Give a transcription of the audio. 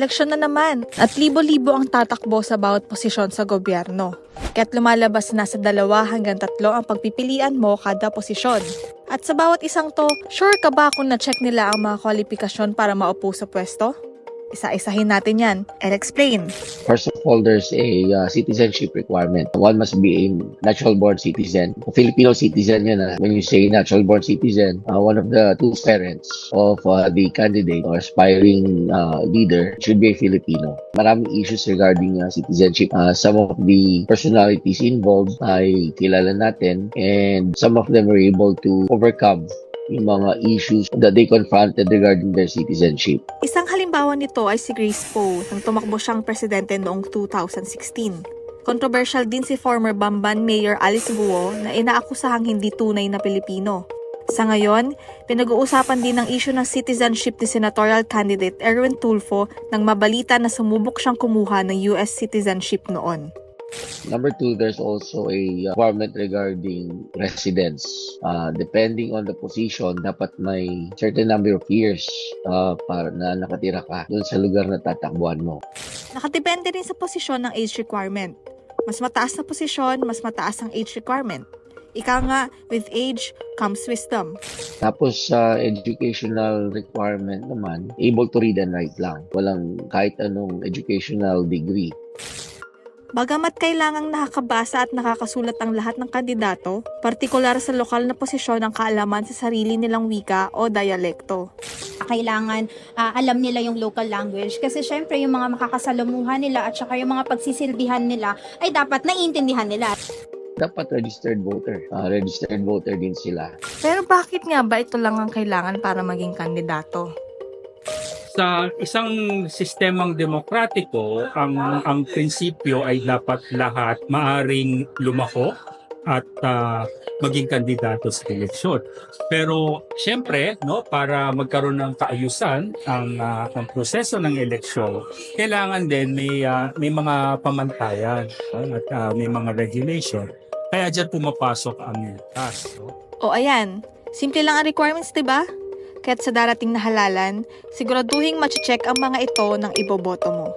Eleksyon na naman at libo-libo ang tatakbo sa bawat posisyon sa gobyerno. Kaya't lumalabas na sa 2 hanggang 3 ang pagpipilian mo kada posisyon. At sa bawat isang to, sure ka ba kung na-check nila ang mga kwalifikasyon para maupo sa pwesto? Isa-isahin natin yan. I'll explain. First of all, there's a citizenship requirement. One must be a natural-born citizen. A Filipino citizen yun. When you say natural-born citizen, one of the two parents of the candidate or aspiring leader should be a Filipino. Maraming issues regarding citizenship. Some of the personalities involved ay kilala natin and some of them were able to overcome yung mga issues that they confronted regarding their citizenship. Isang halimbawa nito ay si Grace Poe nang tumakbo siyang presidente noong 2016. Controversial din si former Bamban Mayor Alice Guo na inaakusahang hindi tunay na Pilipino. Sa ngayon, pinag-uusapan din ang issue ng citizenship ni senatorial candidate Erwin Tulfo nang mabalita na sumubok siyang kumuha ng US citizenship noon. Number 2, there's also a requirement regarding residence. Depending on the position, dapat may certain number of years para na nakatira ka doon sa lugar na tatakbuhan mo. Nakadepende rin sa posisyon ng age requirement. Mas mataas na posisyon, mas mataas ang age requirement. Ika nga, with age comes wisdom. Tapos sa educational requirement naman, able to read and write lang. Walang kahit anong educational degree. Bagamat kailangang nakakabasa at nakakasulat ang lahat ng kandidato, partikular sa lokal na posisyon ang kaalaman sa sarili nilang wika o dialekto. Kailangan alam nila yung local language kasi syempre yung mga makakasalamuhan nila at saka yung mga pagsisilbihan nila ay dapat naiintindihan nila. Dapat registered voter. Registered voter din sila. Pero bakit nga ba ito lang ang kailangan para maging kandidato? Sa isang sistemang demokratiko, ang prinsipyo ay dapat lahat maaring lumako at maging kandidato sa eleksyon. Pero siyempre, no, para magkaroon ng kaayusan ang proseso ng eleksyon, kailangan din may mga pamantayan at may mga regulation. Kaya diyan pumapasok ang task. No? O ayan, simple lang ang requirements, diba? Kaya't sa darating na halalan, siguraduhing mache-check ang mga ito ng iboboto mo.